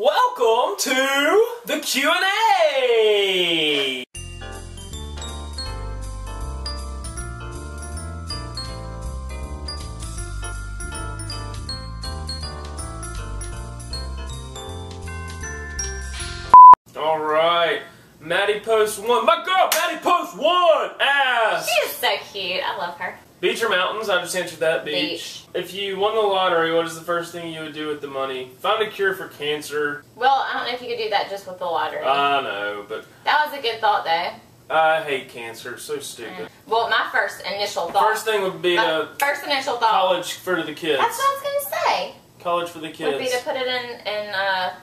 Welcome to the Q&A! Alright, Maddie Post 1. My girl, Maddie Post 1 asks! She is so cute. I love her. Beach or mountains? I just answered that. Beach. If you won the lottery, what is the first thing you would do with the money? Find a cure for cancer. Well, I don't know if you could do that just with the lottery. I know, but... That was a good thought, though. I hate cancer. It's so stupid. Well, my first initial thought... First thing would be first initial thought... college for the kids. That's what I was going to say. College for the kids. Would be to put it in and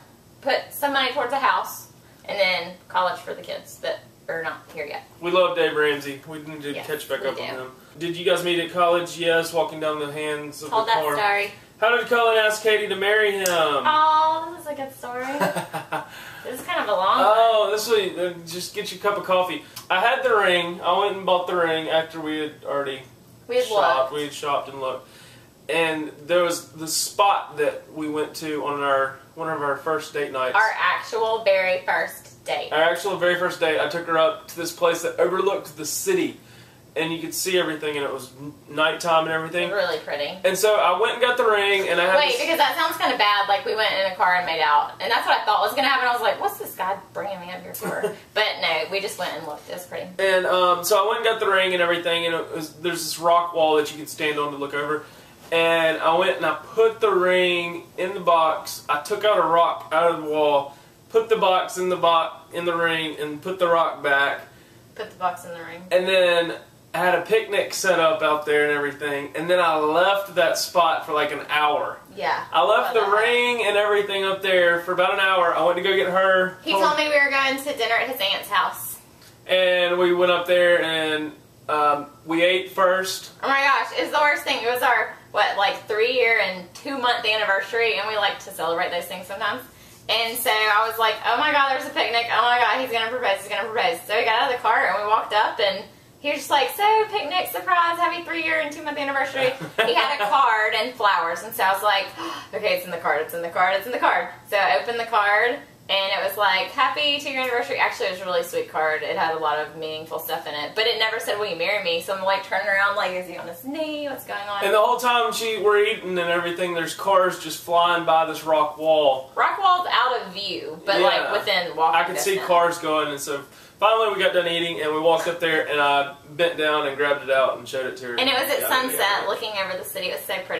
put some money towards a house, and then college for the kids that are not here yet. We love Dave Ramsey. We need to catch back up on him. Did you guys meet at college? Yes, walking down the hands of the car. Told that story. How did Cullen ask Katie to marry him? Oh, this is a good story. This is kind of a long one. Oh, this will just get you a cup of coffee. I had the ring. I went and bought the ring after we had already shopped. We had shopped and looked. And there was the spot that we went to on one of our first date nights. Our actual very first date. Our actual very first date. I took her up to this place that overlooked the city. And you could see everything, and it was nighttime and everything. Really pretty. And so I went and got the ring, and I had because that sounds kind of bad. Like, we went in a car and made out. And that's what I thought was going to happen. I was like, what's this guy bringing me up here for? But no, we just went and looked. It was pretty. And so I went and got the ring and everything, and there's this rock wall that you can stand on to look over. And I went and I put the ring in the box. I took out a rock out of the wall, put the box in the ring, and put the rock back. Put the box in the ring. And then I had a picnic set up out there and everything, and then I left that spot for like an hour. Yeah. I left the ring and everything up there for about an hour. I went to go get her. He told me we were going to dinner at his aunt's house. And we went up there and we ate first. Oh my gosh, it's the worst thing. It was our, 3-year and 2-month anniversary, and we like to celebrate those things sometimes. And so I was like, oh my god, there's a picnic. Oh my god, he's going to propose, he's going to propose. So we got out of the car and we walked up, and he was just like, so, picnic, surprise, happy 3-year and 2-month anniversary. He had a card and flowers, and so I was like, okay, it's in the card, it's in the card, it's in the card. So I opened the card, and it was like, happy 2-year anniversary. Actually, it was a really sweet card. It had a lot of meaningful stuff in it, but it never said, will you marry me? So I'm like turning around like, is he on his knee? What's going on? And the whole time we're eating and everything, there's cars just flying by this rock wall. Rock wall's out of view, but like within walking I could see cars going, and so finally we got done eating, and we walked up there, and I bent down and grabbed it out and showed it to her. And it was at sunset, looking over the city. It was so pretty.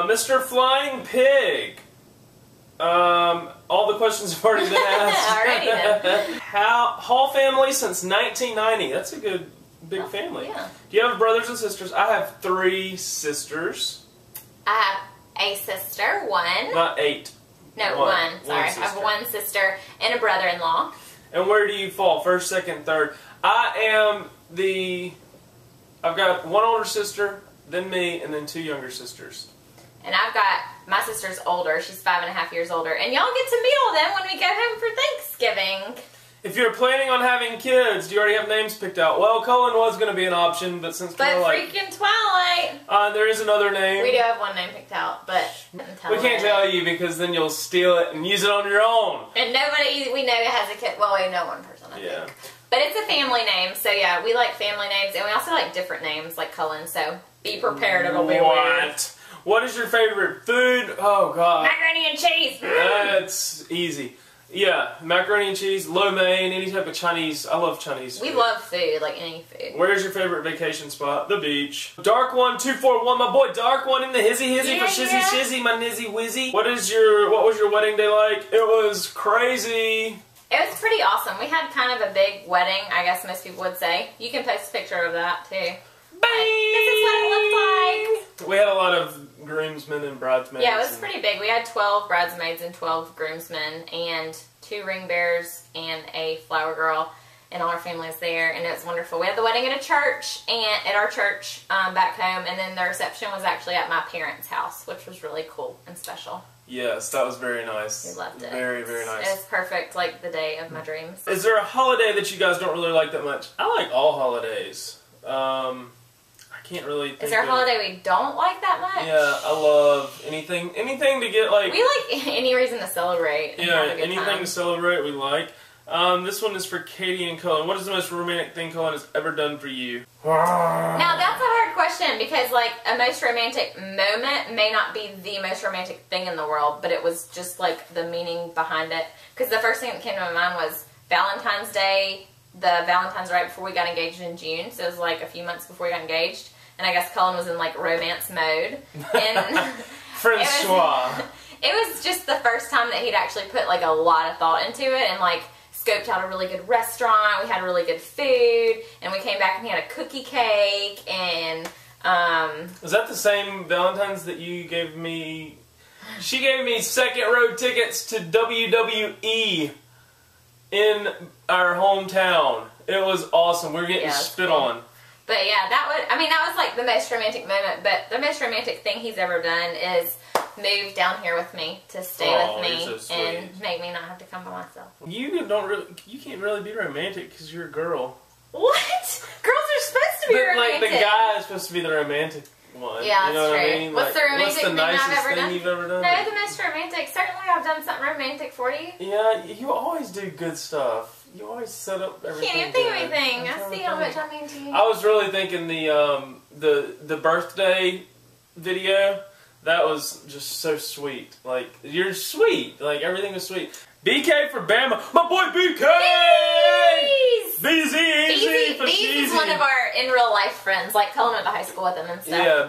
Mr. Flying Pig. All the questions have already been asked. Already then. Hall family since 1990. That's a good big family. Yeah. Do you have brothers and sisters? I have 3 sisters. I have a sister, 1. Not 8. No, 1. Sorry. I have 1 sister and a brother-in-law. And where do you fall? First, second, third? I've got 1 older sister, then me, and then 2 younger sisters. And I've got, my sister's older, she's 5.5 years older, and y'all get to meet all them when we go home for Thanksgiving. If you're planning on having kids, do you already have names picked out? Well, Cullen was going to be an option, but since freaking Twilight! There is another name. We do have 1 name picked out, but we can't tell you because then you'll steal it and use it on your own. And nobody we know has a kid. Well, we know 1 person, I think. But it's a family name, so yeah, we like family names, and we also like different names, like Cullen, so be prepared, it'll be weird. What is your favorite food? Oh, God. Macaroni and cheese. That's easy. Yeah, macaroni and cheese, lo mein, any type of Chinese. I love Chinese food. We love food, like any food. Where's your favorite vacation spot? The beach. Dark1241, my boy Dark1 in the hizzy for shizzy shizzy, my nizzy wizzy. What was your wedding day like? It was crazy. It was pretty awesome. We had kind of a big wedding, I guess most people would say. You can post a picture of that too. Bang! This is what it looked like. We had a lot of groomsmen and bridesmaids. Yeah, it was pretty big. We had 12 bridesmaids and 12 groomsmen and 2 ring bearers and a flower girl, and all our family was there, and it was wonderful. We had the wedding at a church, and at our church back home, and then the reception was actually at my parents' house, which was really cool and special. Yes, that was very nice. We loved it. Very, very nice. It was perfect, like the day of my dreams. Is there a holiday that you guys don't really like that much? I like all holidays. I can't really think Is there a holiday we don't like that much? Yeah, I love anything to get like... We like any reason to celebrate and have a good anything time. to celebrate we like. This one is for Katie and Cullen. What is the most romantic thing Cullen has ever done for you? Now that's a hard question because like a most romantic moment may not be the most romantic thing in the world, but it was just like the meaning behind it. Because the first thing that came to my mind was Valentine's Day, the Valentine's right before we got engaged in June, so it was like a few months before we got engaged. And I guess Cullen was in like romance mode. And Francois. It was just the first time that he'd actually put like a lot of thought into it and like scoped out a really good restaurant. We had really good food, and we came back and he had a cookie cake. And was that the same Valentine's that you gave me? She gave me second row tickets to WWE in our hometown. It was awesome. We were getting spit on. But yeah, that was like the most romantic moment. But the most romantic thing he's ever done is move down here with me to stay with me and make me not have to come by myself. You can't really be romantic because you're a girl. What? Girls are supposed to be romantic. Like the guy is supposed to be the romantic one. Yeah, you know that's what true. I mean? What's the romantic thing I've ever done? You've ever done? No, the most romantic. Certainly, I've done something romantic for you. Yeah, you always do good stuff. You always set up everything. Can't even think of anything. I see how much I mean to you. I was really thinking the birthday video. That was just so sweet. Like, you're sweet. Like, everything was sweet. BK for Bama. My boy BK! BZ for Beez is one of our in real life friends. Like, Cullen went to high school with him and stuff. Yeah,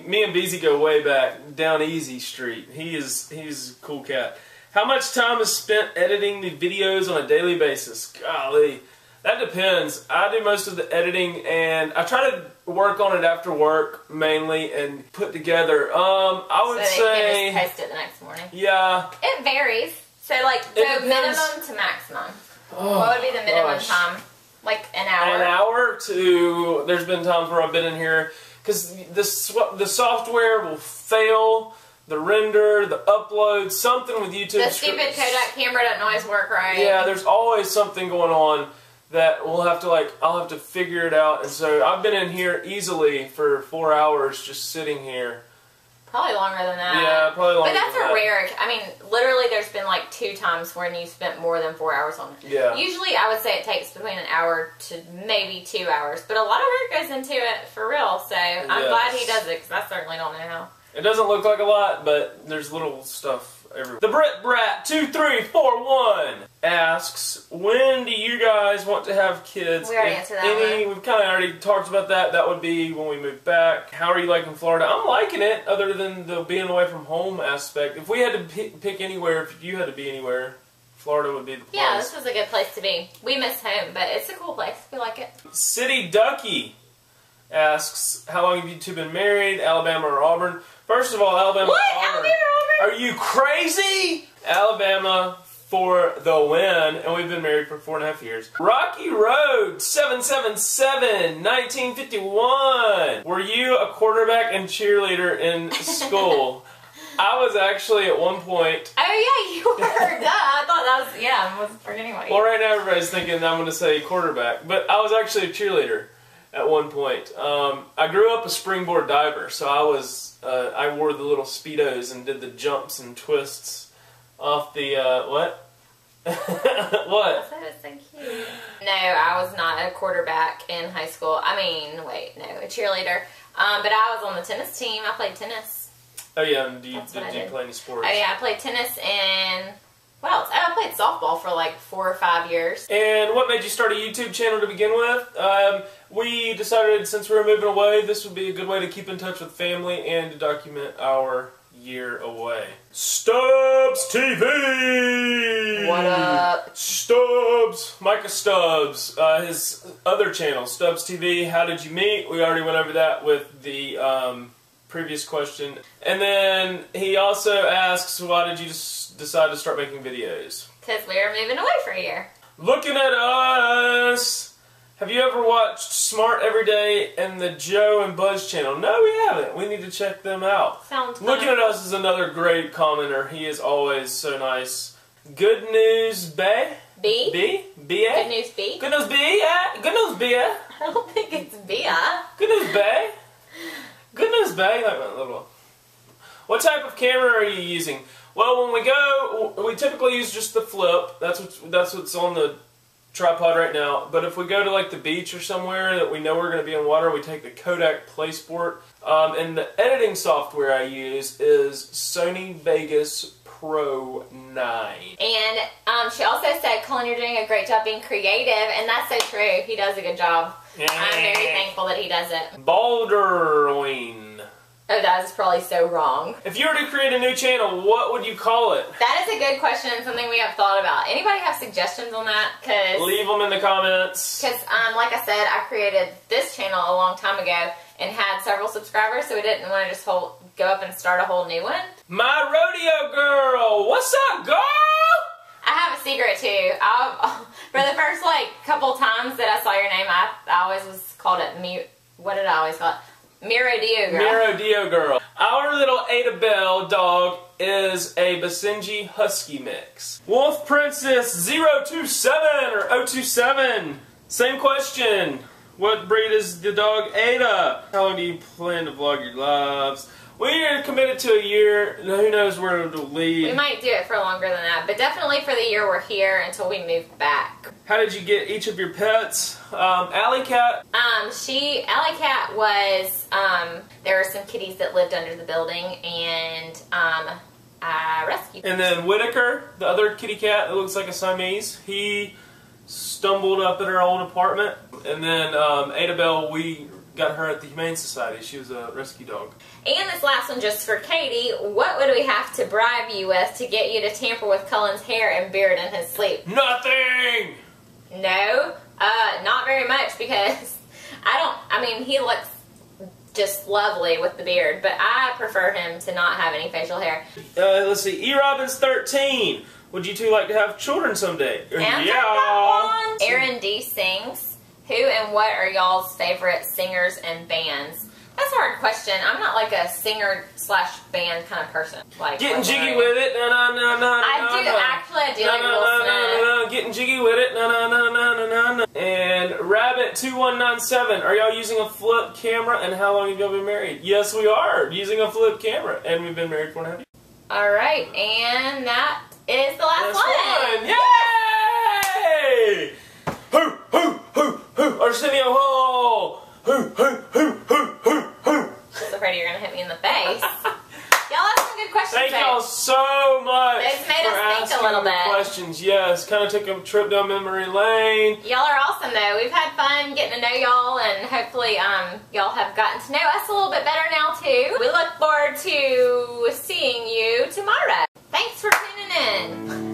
me and BZ go way back. Down Easy Street. He's a cool cat. How much time is spent editing the videos on a daily basis? Golly. That depends. I do most of the editing, and I try to work on it after work, mainly, and put together. I would say... you can just post it the next morning. Yeah. It varies. So, like, go minimum to maximum. What would be the minimum time? Like, an hour? An hour to... There's been times where I've been in here, because the software will fail... The render, the upload, something with YouTube. The stupid Kodak camera doesn't always work right. Yeah, there's always something going on that we'll have to I'll have to figure it out. And so I've been in here easily for 4 hours just sitting here. Probably longer than that. Yeah, probably longer than that. But that's a rare, I mean, literally there's been like 2 times when you spent more than 4 hours on it. Yeah. Usually I would say it takes between an hour to maybe 2 hours. But a lot of work goes into it for real. So I'm glad he does it because I certainly don't know how. It doesn't look like a lot, but there's little stuff everywhere. The Brit Brat 2341 asks, when do you guys want to have kids? We already answered that one. We've kind of already talked about that. That would be when we move back. How are you liking Florida? I'm liking it, other than the being away from home aspect. If we had to pick anywhere, if you had to be anywhere, Florida would be the place. Yeah, this was a good place to be. We miss home, but it's a cool place. We like it. City Ducky asks, how long have you two been married, Alabama or Auburn? First of all, Alabama or Auburn. Alabama or Auburn? Are you crazy? Alabama for the win, and we've been married for 4.5 years. Rocky Road 777 1951. Were you a quarterback and cheerleader in school? I was actually at one point. Oh yeah, you were. Duh. I thought that was, yeah, I was forgetting what you Well, right now everybody's thinking I'm going to say quarterback, but I was actually a cheerleader at one point. I grew up a springboard diver, so I wore the little Speedos and did the jumps and twists off the, what? What? That was so cute. No, I was not a quarterback in high school. I mean, wait, no, a cheerleader. But I was on the tennis team. I played tennis. Oh yeah, and did you play any sports? Oh yeah, I played tennis and... What else? Oh, I played softball for like 4 or 5 years. And what made you start a YouTube channel to begin with? We decided since we were moving away, this would be a good way to keep in touch with family and to document our year away. Stubbs TV! What up? Stubbs! Micah Stubbs. His other channel, Stubbs TV, How Did You Meet? We already went over that with the previous question. And then he also asks, why did you decide to start making videos? Because we were moving away for a year. Looking at us! Have you ever watched Smart Everyday and the Joe and Buzz channel? No, we haven't. We need to check them out. Sounds fun. Looking at Us is another great commenter. He is always so nice. Good News Bay? B? B? B-A? Good News B? Good News B? Good News B? I don't think it's Bia. Good News Bay? Good News Bay? Like that little one. What type of camera are you using? Well, when we go, we typically use just the flip. That's what's on the tripod right now. But if we go to like the beach or somewhere that we know we're going to be in water, we take the Kodak PlaySport. And the editing software I use is Sony Vegas Pro 9. And she also said, Cullen, you're doing a great job being creative, and that's so true. He does a good job. I'm very thankful that he does it. Baldurwing. Oh, that is probably so wrong. If you were to create a new channel, what would you call it? That is a good question and something we have thought about. Anybody have suggestions on that? Leave them in the comments. Because, like I said, I created this channel a long time ago and had several subscribers, so we didn't want to just go up and start a whole new one. My Rodeo Girl! What's up, girl? I have a secret, too. For the first, couple times that I saw your name, I always was called it, what did I always call it? Mirodeo Girl. Mirodeo Girl. Our little Ada Bell dog is a Basenji Husky mix. Wolf Princess 027 or 027. Same question. What breed is the dog Ada? How long do you plan to vlog your lives? We are committed to a year. Who knows where it'll lead. We might do it for longer than that, but definitely for the year we're here until we move back. How did you get each of your pets? Alley Cat. Alley Cat was, there were some kitties that lived under the building, and I rescued them. And then Whitaker, the other kitty cat that looks like a Siamese, he stumbled up in our old apartment. And then Ada Bell, we got her at the Humane Society. She was a rescue dog. And this last one just for Katie. What would we have to bribe you with to get you to tamper with Cullen's hair and beard in his sleep? Nothing! No, not very much, because he looks just lovely with the beard, but I prefer him to not have any facial hair. Let's see, E. Robbins 13. Would you two like to have children someday? Yeah. Aaron D. sings. Who and what are y'all's favorite singers and bands? That's a hard question. I'm not like a singer/band kind of person. Getting jiggy with it, I do like Will Smith. Getting jiggy with it, And Rabbit 2197, are y'all using a flip camera? And how long have y'all been married? Yes, we are using a flip camera, and we've been married 4.5 years. All right, and that is the last one. Yay! Hoo, hoo, hoo, hoo, Arsenio Hall! Hoo, hoo, hoo, hoo, hoo, hoo. I was afraid you were going to hit me in the face. Y'all have some good questions. Thank y'all so much. They've made us think a little bit. Questions, yes. Kind of took a trip down memory lane. Y'all are awesome, though. We've had fun getting to know y'all, and hopefully y'all have gotten to know us a little bit better now, too. We look forward to seeing you tomorrow. Thanks for tuning in.